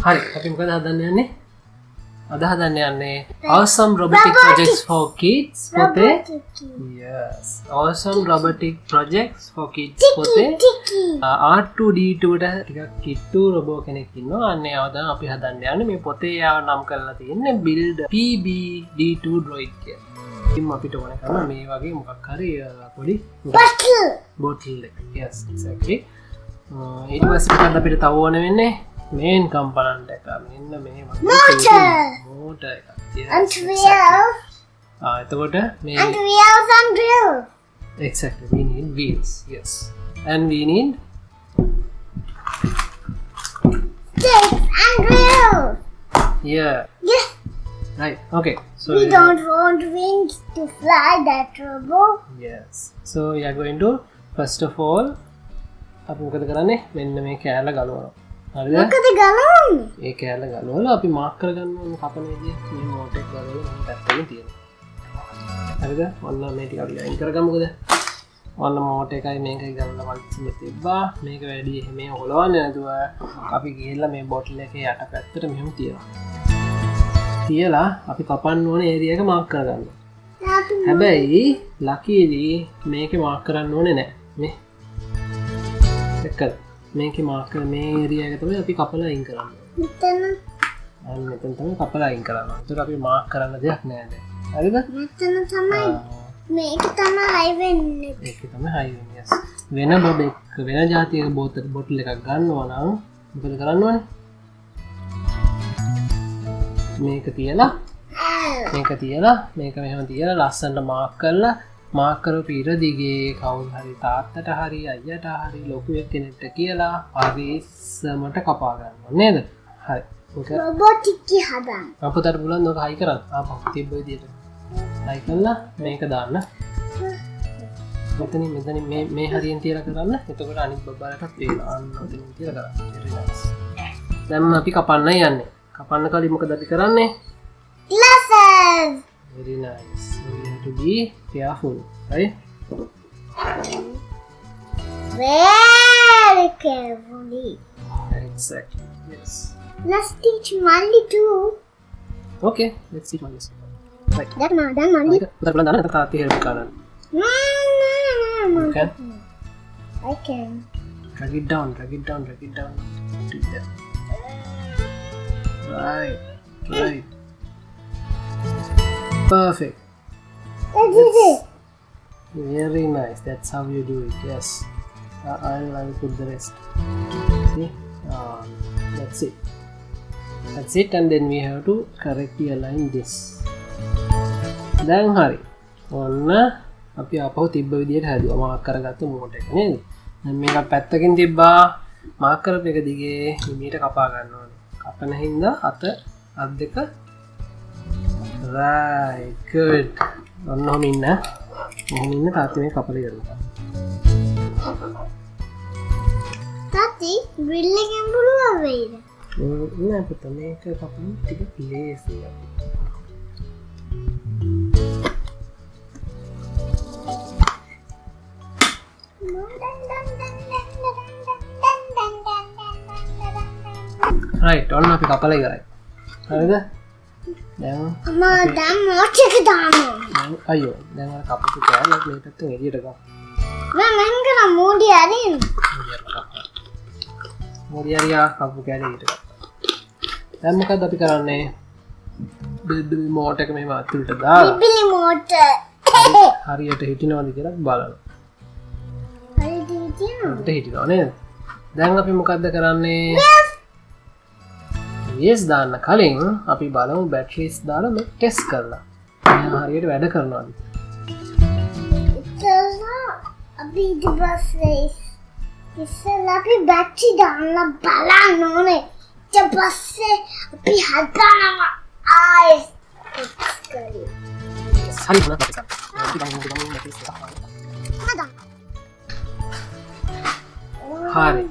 හරි අපි මොකද හදන්න යන්නේ? අද හදන්න යන්නේ awesome robotic projects for kids පොතේ. Yes. Awesome robotic projects for kids පොතේ R2D2 ට ටිකක් කිට්ටු රොබෝ කෙනෙක් ඉන්නවා. අන්නේ ආව තමයි අපි හදන්න යන්නේ. මේ පොතේ යාව නම් කරලා තියෙන්නේ build PBD2 droid කියලා. ඉතින් අපිට ඕන කරන මේ වගේ මොකක් හරි පොඩි bottle එක. Yes, exactly. ඊට පස්සේ මොකක්ද අපිට තව ඕන වෙන්නේ? main component එක. මෙන්න මේ motor එක. And wheels. එතකොට මේ And wheels and drills. Exactly, we need wheels. Yes. And we need Sticks and drills. yeah. Yes. Right. Okay. So We don't want wings to fly that robot. yes. So we are going to first of all අපි මොකද කරන්නේ? මෙන්න මේ කෑල්ල ගලවනවා. හරිද? මොකද ගලවන්නේ? ඒ කෑල්ල ගලවලා අපි මාක් කරගන්න ඕනේ කපන විදිය. මේ මෝටර් එක ගලවලා මේ පැත්තෙන් තියෙනවා. හරිද? ඔන්න මේ ටික අපි ලයින් කරගමුකද? ඔන්න මෝටර් එකයි මේකයි ගලවලා වල්සිමේ තිබ්බා. මේක වැඩි එහෙම ඔලවන්නේ නැතුව අපි ගිහිල්ලා මේ බොටල් එකේ යට පැත්තට මෙහෙම තියනවා. තියලා අපි කපන්න ඕනේ ඒරියා එක මාක් කරගන්න. හැබැයි ලකීලි මේකේ මාක් කරන්න ඕනේ නැහැ. මේ මේක මාර්ක මේ ඒරියා එක තමයි අපි කපලා අයින් කරන්නේ. මෙතන මෙතන තමයි කපලා අයින් කරනවා. ඒකට අපි මාර්ක් කරන්න දෙයක් නෑ දැන්. හරිද? මෙතන තමයි මේක තමයි හයි වෙන්නේ. ඒක තමයි හයි වෙන්නේ. yes. වෙන බොබ් එක වෙන જાතියක බොටල් එකක් ගන්නවා නම් මොකද කරන්න ඕනේ? මේක තියලා මේක මෙහෙම තියලා ලස්සනට මාර්ක් කරලා මාක් කරපු ඉර දිගේ කවුරු හරි තාත්තට හරි අයියට හරි ලොකු කෙනෙක්ට කියලා පරිස්සමට කපා ගන්නවා නේද? හරි. ඒක රොබොටික් හදන්න. අපතට බුලන් ඔක හයි කරන්න. ආපහු තිබ්බ විදියට. හයි කළා මේක දාන්න. මෙතනින් මේ හරියෙන් තියලා කරන්න. එතකොට අනිත් බබ්බලටත් වේලා අන්න ඔතනින් තියලා කරන්න. very nice. දැන් අපි කපන්න යන්නේ. කපන්න කලින් මොකද අපි කරන්නේ? Glasses. Very nice. So we have to be careful, right? Very carefully. Exactly. Yes. Let's teach Mali too. Okay. Let's see this. Right. Dan Mali. Kita bulan dana kita hati help kanan. No. Okay. I can. Drag it down. Do that. Right. Perfect. That is it. Very nice. That's how you do it. Yes. I'll put the rest. See? That's it. And then we have to correctly align this. දැන් හරි. ඔන්න අපි ආපහු තිබ්බ විදියට හැදුවා. Mark කරගත්ත motor එක නේද? දැන් මේක පැත්තකින් තිබ්බා. මාක් කරපු එක දිගේ මීට කපා ගන්න ඕනේ. කපන හින්දා අත් දෙක right good ඔන්න ඔහම ඉන්න තාත්ති මේ කපලා ඉවරයි තාත්ති grill එකෙන් පුළුවන් වෙයිද නෑ පුතා මේක කපන්න ටික ලේසියි right ඔන්න අපි කපලා ඉවරයි හරිද දැන් අම්මා දැන් මෝටර් එක දාමු අයියෝ දැන් අර කපපු කෑල්ලක් මේ පැත්තෙන් එළියට ගන්න මම කරා මෝඩි අරින් මොරියරියා කපපු කෑල්ල එළියට ගත්තා දැන් මොකද අපි කරන්නේ බිබ්බි මෝටර් එක මෙහෙම අතුලට දාලා බිබ්බි මෝටර් හරියට හිටිනවද කියලා බලන්න හරියට හිටිනවා නේද දැන් අපි මොකද්ද කරන්නේ yes දාන්න කලින් අපි බලමු බැටරිස් දාලා මේ ටෙස්ට් කරලා. මෙයා හරියට වැඩ කරනවාද? අපි ඉස්සෙල්ලා අපි බැටරි දාන්න බලන්න ඕනේ. ඊට පස්සේ අපි හදනවා ආයෙත් ටෙස්ට් කරලා. හරි නේද? අපි දැන් ටෙස්ට් කරනවා. හරි.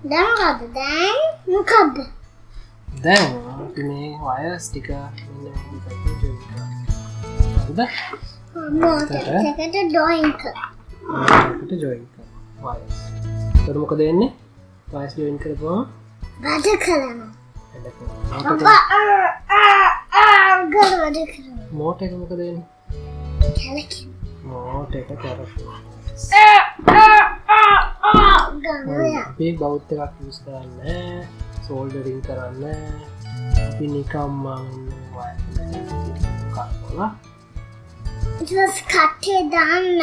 දැන් මොකද්ද? දැන් අපි මේ වයර්ස් ටික මෙන්න මේ පැත්තට ජොයින් කරනවා. හරිද? මෝටර් එකට ජොයින් කරනවා. වයර්ස්. එතකොට මොකද වෙන්නේ? වයිස් ජොයින් කරපුවම වැඩ කරනවා. වැඩ වැඩ කරනවා. මෝට එක මොකද වෙන්නේ? කැලකින්. මෝට එක කරපුවා. ගණයා. අපි බෞද්ධ එකක් යූස් කරන්නේ සෝල්ඩරින් කරන්න අපි නිකම්ම කරලා ඊට කටේ දාන්න.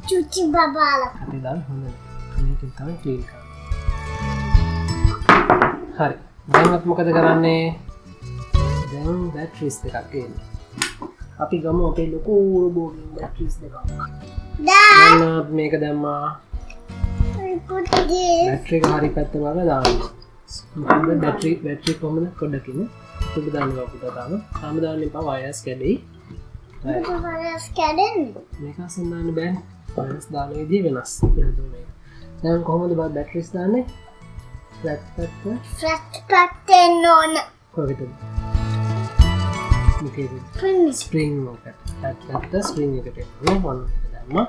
චුචි බබාලා. කටේ දාන්න හොඳයි. මේකෙන් තමයි ක්ලීන් කරන්නේ. හරි. දැන් අපි මොකද කරන්නේ? දැන් බැටරිස් දෙකක් ගේන්න. අපි ගමු අපේ ලොකු රෝබෝගෙන් බැටරිස් දෙකක්. Dad, දැන් මේක දැම්මා. I put this. බැටරි එක හරි පැත්ත වල දාන්න. මොකද බැටරි කොහමද කොඩකින් උඩ දාන්න පුතා තාම දාන්න එපා වයර්ස් කැඩෙයි. Look at what කැඩෙන්නේ. මේක අසන්න දාන්න බෑනේ. වයර්ස් දාන විදිය වෙනස්. දැන් කොහොමද බැටරිස් දාන්නේ? ෆ්ලැට් පැත්ත එන්න ඕන. කොහෙද? මේකේ ස්ප්‍රින්ග් එක. ෆ්ලැට් පැත්ත ස්ප්‍රින්ග් එකට එන්න ඕන. දැම්මා.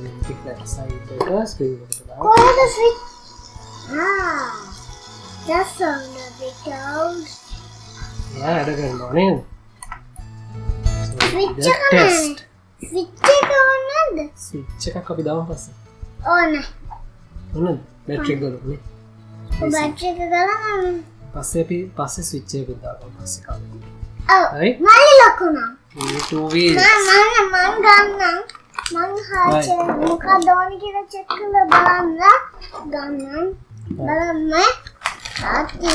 මේක ෆ්ලැට් සයිඩ් එක ස්ප්‍රින්ග් එකට දාන්න. කොහෙද switch? That's on the big out. එයා වැඩ කරනවා නේද? Switch The එක නෑ. test. ස්විච් එක ඕනද? ස්විච් එකක් අපි දාමු පස්සේ. ඕන. ඕනද? බැටරි ගලුනේ. බැටරි එක ගලනවා. පස්සේ ස්විච් එක දාගමු පස්සේ කාලේ. ඔව්. හරි? මල්ලි ලකුණා. මේ 2 wheels. මං ගන්නම්. මං හාචේ මොකද ඕනේ කියලා චෙක් කරලා ගන්නම්. බලන්න. ආති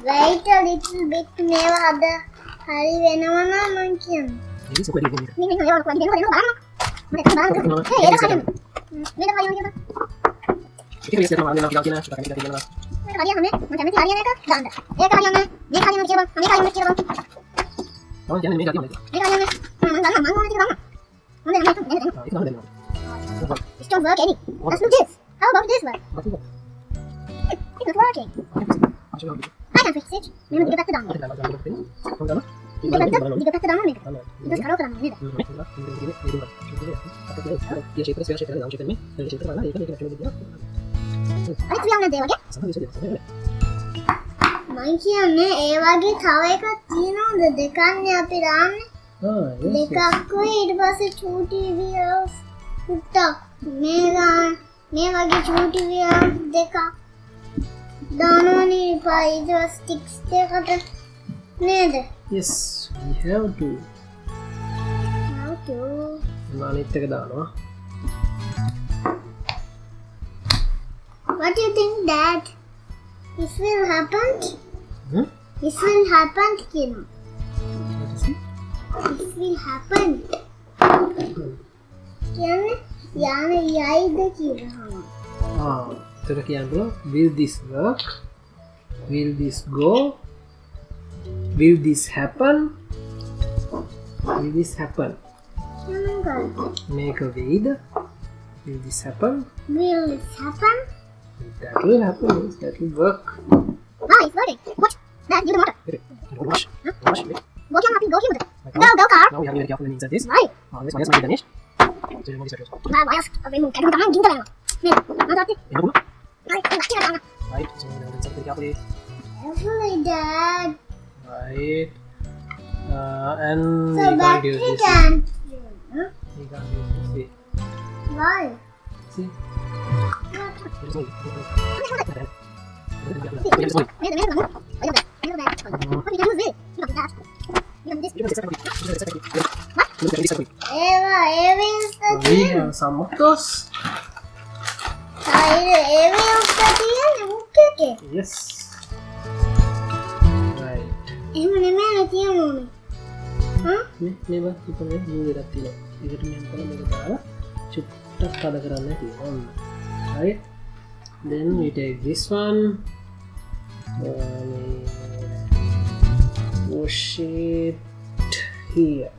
wait a little bit මේවා අද හරි වෙනවා නම් මං කියන්නේ. ඒක සුපර් එකක්. මේ බලන්න. මේක හරියන්නේ කියලා. ඒක විශ්ලේෂණය කරනවා නම් අපි කියන ශුද්ධ කමිටි කියනවා. මේක හරියන්නේ. මම කැමති හරියන එක ගන්න. ඒක හරියන්නේ. මේක හරියන්නේ කියලා. මේක හරියන්නේ කියලා. මම කියන්නේ මේක හරියන්නේ. මේක හරියන්නේ. මම ඕනේ ටික ගන්න. මොනේ මම ඒක තමයි දෙනවා. It don't work any. Let's do this. How about this one? It's not working. I can fix it. मैं मुझे बैठ के डालूंगा. मुझे बैठ के डालूंगा. इधर खड़ा करना है. अरे तू यार दे वागे. මං කියන්නේ ඒ වගේ තව එකක් තියෙනවද දෙකන්නේ අපි දාන්නේ. දෙකක් වෙයි ඊට පස්සේ චූටි වීල්ස් පුට්ටක් මේ වගේ චූටි වීල්ස් දෙකක් දානෝනේ පයිද ස්ටික්ස් දෙකට නේද? Yes, we have to. How to? අනිත් එක දානවා. What do you think, Dad? This will happen? Hmm? This will happen, Kino. What is it? This will happen. කියන්නේ යන්නේ යයිද කියලා. එතකොට කියන්න will this work? Will this go? Will this happen? Will this happen? Make a weed. Will this happen? Will this happen? That will happen. Yes, that will work. Wow, it's working. Watch. Dad, you the motor. Okay. Wash. Wash. Go here, Happy. Go here. Go, go, car. Now we have to be very careful when we insert this. Right. This one is my Danish. So remove this first. Wow, why else? Remove. Kamu kamu gini kan? Nih, mana tadi? Remove. Right, baca kan? Right. So we have to insert very carefully. Carefully, Dad. Right. And So we can't use battery this. can. Huh? We can't use this. See. Why? See. There's no. Eva, Evil's the We have some of those. Evil's the okay. Yes. Right. එහෙම නෙමෙයි තියන්නේ. හ්ම්? මේවා ඉතින් මේ දෙයක් තියෙනවා. ඒකට මම කරලා මේක දාලා චුට්ටක් කඩ කරන්න තියෙනවා. Right. Then we take this one. Push it here.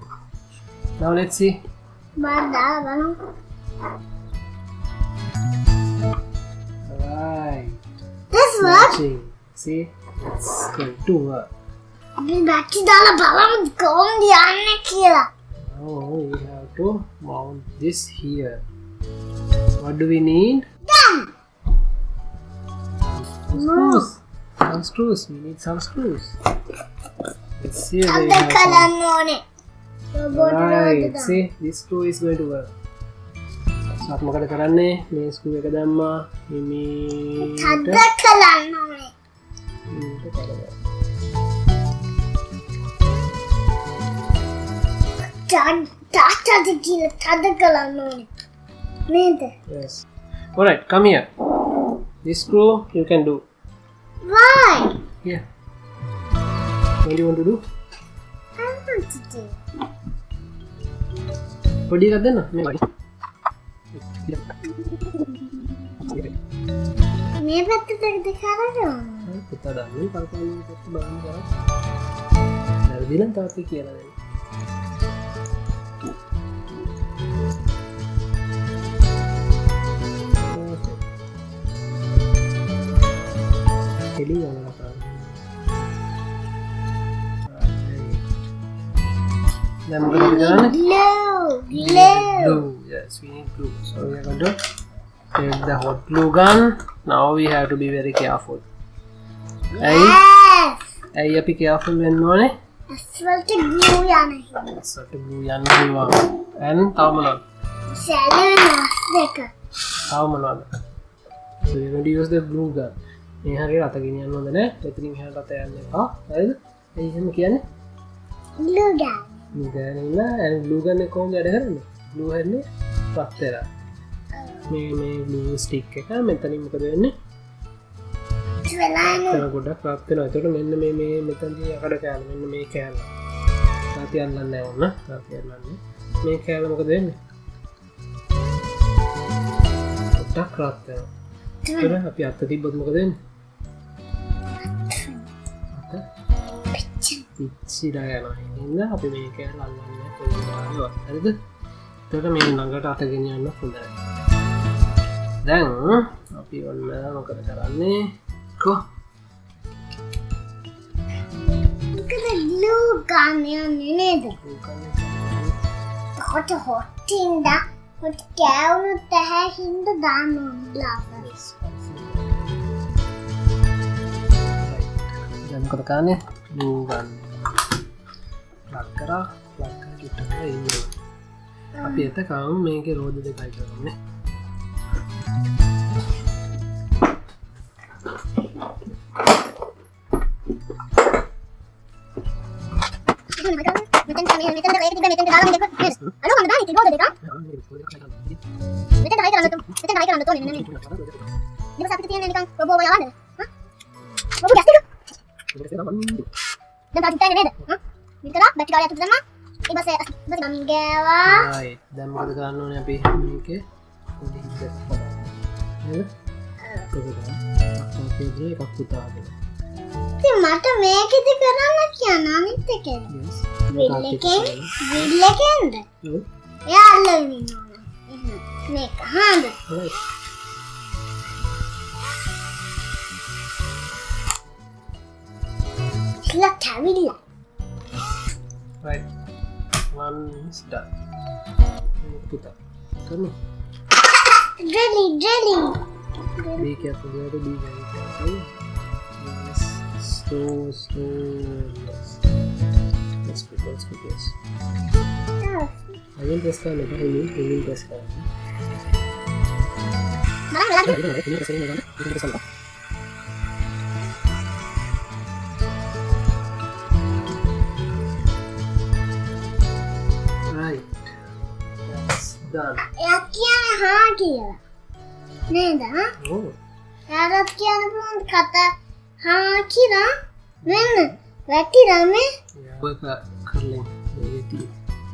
Now let's see. බාදා බලමු. Right. This works. Matching. See, it's going to work. අපි බැටරි දාලා බලමු කොහොමද යන්නේ කියලා. Now we have to mount this here. What do we need? Gun. Screws. Some screws. We need some screws. Let's see whether we අද have some. කලන්න ඕනේ. Robot Right. See, this screw is going to work. So, අපි මොකද කරන්නේ? මේ screw එක දැම්මා. හිමීට තද කලන්න ඕනේ. හිමීට කරගන්න. තාත්තද කියලා තද කලන්න ඕනේ. නේද? Yes. Alright, come here. This screw you can do. Why? Here. What do you want to do? I want to do. පොඩි එකක් දෙන්න. මේ වගේ. මේ පැත්තට කරගන්න. පුතා දාන්නේ කල්පනා කරලා බලන්න කරා. වැරදි නම් තාත්තේ කියලා දෙන්න. එළි යනවා කරා. දැන් මොකද කරන්නේ? Glue. Yes, we need glue. So we are going to take the hot glue gun. Now we have to be very careful. Hey, be careful when no. Asphalt glue යන්නේ. So to glue යනවා. And තවමනොත්. දෙක. තවමනොත්. So we are going to use the glue gun. මේ හරියට අත ගෙනියන්න හොඳ නැහැ. එතනින් එහාට අත යන්න එපා. හරිද? ඒ එහෙම කියන්නේ? glue gun. ගෑනින්න and glue gun එක කොහොමද වැඩ කරන්නේ? glue හැන්නේ රත් වෙලා. මේ glue stick එක මෙතනින් මොකද වෙන්නේ? වෙලානේ. ඒක ගොඩක් රත් වෙනවා. ඒකට මෙන්න මේ මෙතනදී යකඩ කෑල්ල මෙන්න මේ කෑල්ල. තාති අල්ලන්නේ නැහැ වුණා. තාති අල්ලන්නේ. මේ කෑල්ල මොකද වෙන්නේ? ගොඩක් රත් වෙනවා. ඒක අපි අත තිබ්බොත් මොකද වෙන්නේ? පිච්චිලා යනවා. එහෙනම් අපි මේ කෑල්ල අල්ලන්නේ කොහොමද? හරිද? එතකොට මේ ළඟට අත ගෙනියන්න හොඳයි. දැන් අපි ඔන්න මොකද කරන්නේ? Go. Look at the glue gun යන්නේ නේද? හොට හොටින්ද හොට කෑවුනොත් ඇහැ හින්ද දාන්න ඕනේ. දැන් මොකද කරන්නේ? glue gun. ප්ලග් කරා චුට්ටක් ඉන්නේ. අපි එතකම් මේකේ රෝද දෙකයි කරන්නේ. Right. දැන් මොකද කරන්න ඕනේ අපි මේකේ පොඩි හිස්සක් බලන්න. නේද? ඒක එකක් පුතාගෙන. ඉතින් මට මේකෙදි කරන්න කියන්න අනිත් එකේ. Yes. විල් එකෙන්ද? ඔව්. එයා අල්ලගෙන ඉන්නවා. එහෙනම් මේක හාඳ. Right. ඉස්ලා කැවිලා. Right. One is done. Puta. Come on. Jelly. Be careful. You have to be very careful. Yes. Slow. Yes. Let's put yes. I will press the letter. I will press the letter. Right. That's done. එයා කියන්නේ හා කියලා. නේද? හා? Oh. එයාට කියන්න පුළුවන් කතා හා කියලා වෙන්න. වැටිලා මේ Yeah. Work curling. Maybe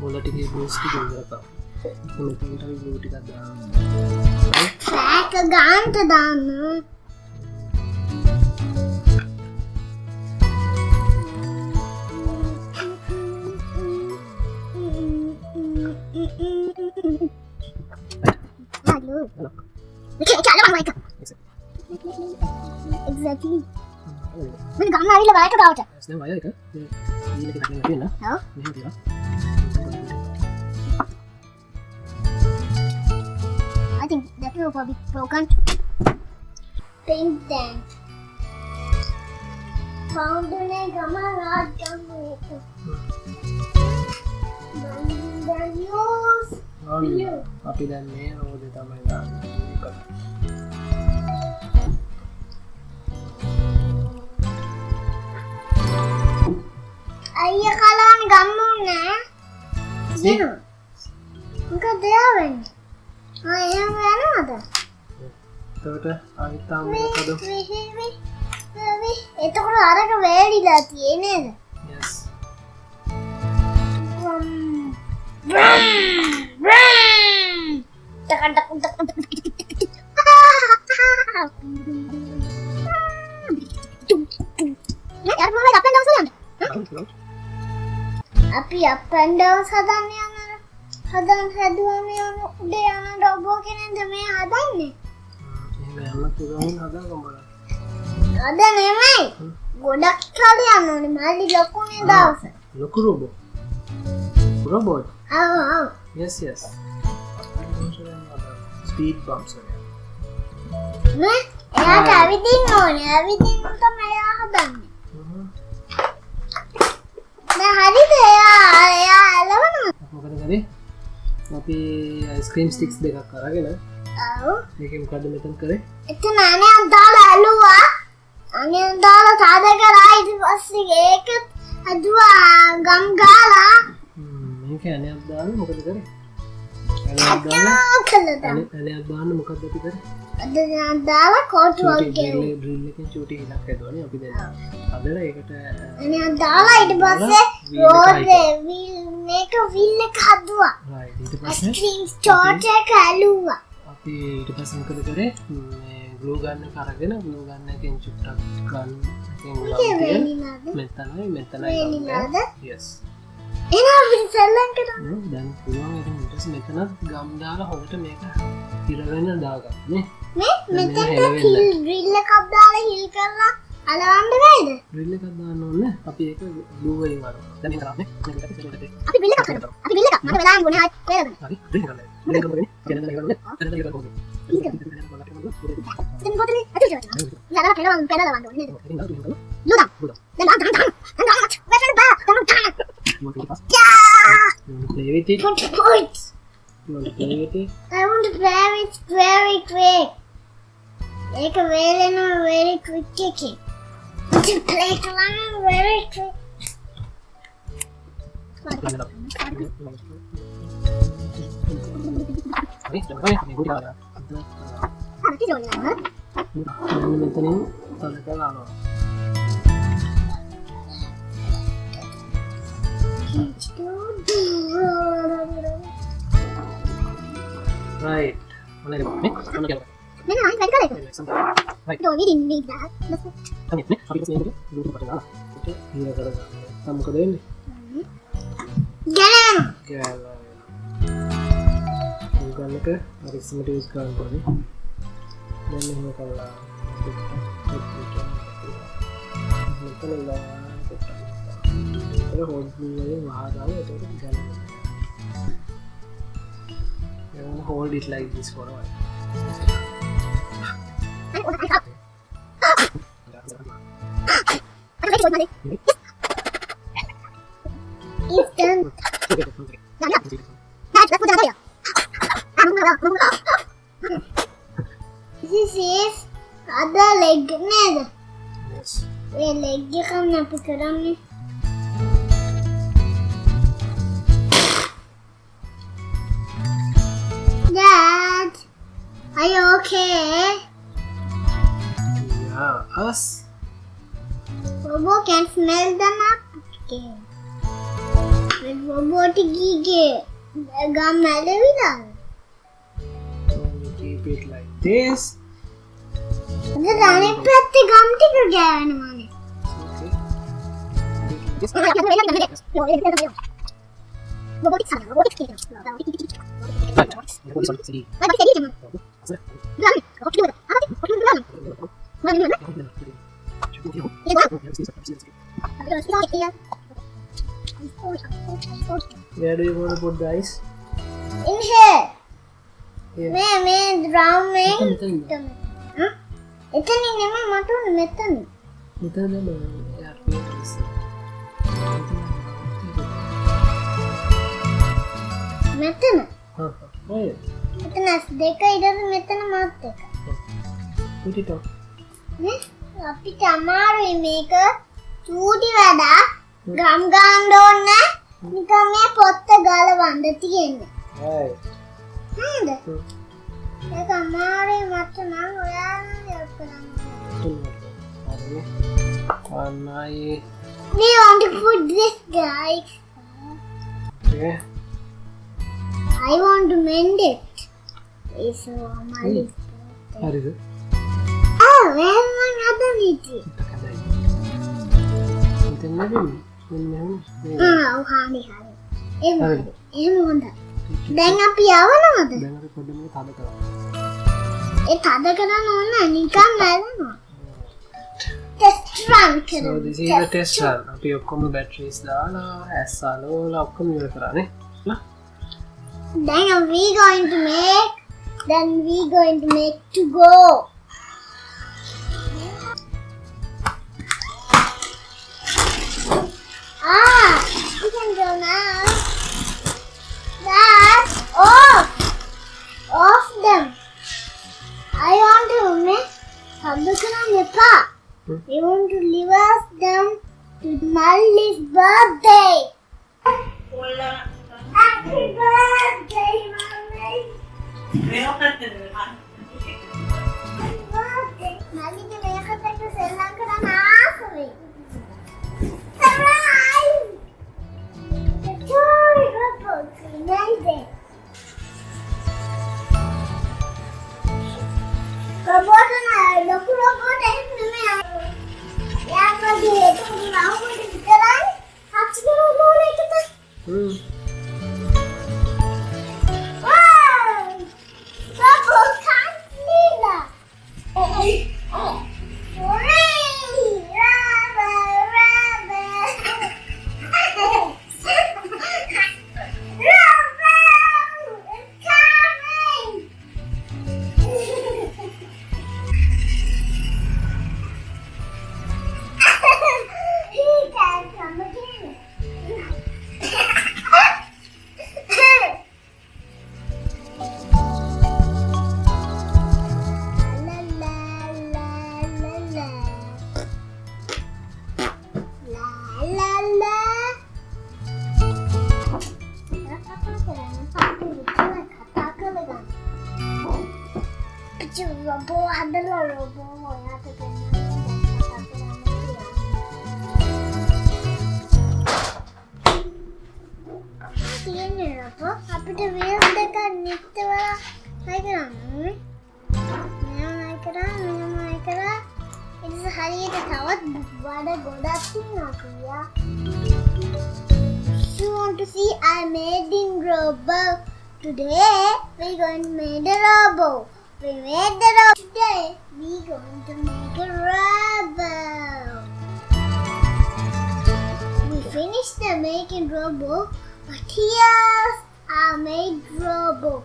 all that is blue stick in the cup. So we can try blue tick at the. ෆෑක ගාන්ට දාන්න. Exactly. Mình gắn này là bài cái đầu trời. Then why okay? Ini kita pakai na. Hả? Ini dia. I think that will be broken. Paint them. පවුන්ඩුනේ ගම රාජ් ගම එක. Then use blue. අපි දැන් මේ රෝදේ තමයි දාන්නේ. අයියා කලවන්න ගම්මුන්නේ. නේද? මොකද යාවෙන්නේ? එහෙම යනවද? එතකොට ආයෙත් තාම මොකද? එතකොට අරක වේලිලා තියෙන්නේ නේද? yes අපි up and down හදන්න යනවා. හදුවම යන උඩ යන රොබෝ කෙනෙක්ද මේ හදන්නේ? එහෙම යන්න පුළුවන් හදාගමු බලන්න. අද නෙමෙයි. ගොඩක් කාලේ යන්න ඕනේ. මල්ලි ලොකුනේ දවස. ලොකු robot ආව. yes speed bumps නේ? එයාට ඇවිදින්න ඕනේ. ඇවිදින්න තමයි එයා හදන්නේ. දැන් හරිද? එයා එලවනවා. මොකද කරේ? අපි ice-cream sticks දෙකක් අරගෙන ආව. මේකෙන් මොකද මෙතන කරේ? එතන අනේ දාලා ඇලුවා. අනේ දාලා සාද කරා ඊට පස්සේ ඒක අදුවා ගම් ගාලා මේක අනයක් දාන්න මොකද කරේ? අනයක් දාන්න මොකක්ද අපි කරේ? අද දාලා කෝටුවක් ගෙවුවා. ඩ්‍රිල් එකෙන් චූටි හිලක් හදුවානේ අපි දැන්. අදලා ඒකට අනේ දාලා ඊට පස්සේ රෝඩේ මේක විල් එක හදුවා. right ඊට පස්සේ ස්ක්‍රීන් ස්ටෝර් එක ඇලුවා. අපි ඊට පස්සේ මොකද කරේ? මේ ග්ලූ ගන්න එක අරගෙන ග්ලූ ගන්න එකෙන් චුට්ටක් ගන්න මෙතනයි yes එනවා අපි සෙල්ලම් කරමු. දැන් පුළුවන් ඒක ඊට පස්සේ මෙතනත් ගම් දාලා හොකට මේක ඉරගෙන දාගන්න නේ. මෙතන ඩ්‍රිල් එකක් දාලා හිල් කරලා අලවන්න බෑද? ඩ්‍රිල් එකක් දාන්න ඕනේ. අපි ඒක ග්ලූ වලින් වරනවා. දැන් මේක කරන්නේ. අපි ඩ්‍රිල් එකක් කරමු. අපි ඩ්‍රිල් එකක් මම වෙලාවෙන් ගොනේ හරි වේලද? හරි ඩ්‍රිල් කරන්න. ඩ්‍රිල් කරන්නේ. දැන් දැන් පොතේ අතේ යනවා. පෙරලවන්න ඕනේ නේද? ලුදා. දැන් you want to play with it? Put. You want to play with it? I want to play with very quick. Make a very quick kicking. To play very quick. Right. Right. No, we didn't need that. Hold it like this for a while. It's done. This is other leg ned. Yes. Leg එකක් අපි කරන්නේ. Dad, are you okay? Yeah, us. Robo can smell them up. Okay. Robot gige. Gum malaria. Keep it like this. The running පැත්තේ ගම් ටික ගෑවෙනවානේ. Okay. Robotic sana, robotic kid. Where do you want to put the ice? In here. Here. Me drum මෙතන. huh? එතනින් නෙමෙයි මට උනේ මෙතන. මෙතන මෙතන. ඔය මෙතන S2 ඊට මෙතන මාත් එක. පිටිට නේ? අපිට අමාරුයි මේක චූටි වැඩක්. ගම් ගන්න ඕනේ. නිකන් මේ පොත්ත ගලවන්න තියෙන්නේ. හරිද? ඒක අමාරුයි මට නම් ඔයාලා help කරන්න. We want to put this, guys. Okay. I want to mend it. It's my හරිද? where one other need it? ඉතින් නැගෙන්නේ. මෙන්න හරි. එහෙම හොඳයි. දැන් අපි යවනවද? දැන් අපි පොඩ්ඩක් තද කරමු. ඒ තද කරන්න ඕන නිකන් නැරනවා. Test run So කරමු. this is the test run. අපි ඔක්කොම batteries දාලා ඇස් අලෝලා ඔක්කොම ඉවර කරානේ. Then we going to make to go. We can go now. That's off them. I want to make I want to reverse them to Molly's birthday. Happy birthday, Molly. Happy birthday. Molly के मेरे खाते को cell करना नास हुई. Surprise! The toy robot made it. Robot ना लोग robot है में यार मुझे तो नाव में दिखता है. आज के robot है कितना? Robot adalah robot ya තියෙන්නේ robot අපිට wheels දෙක නිත්‍යව හයි කරන්න මෙහෙමයි කරා ඉතින් හරියට තවත් වඩ ගොඩක් තියෙනවා කියා. You want to see I made in robot today we going to make the robot. We made the robot today. We going to make a robot. We finished the making robot, but here's our made robot.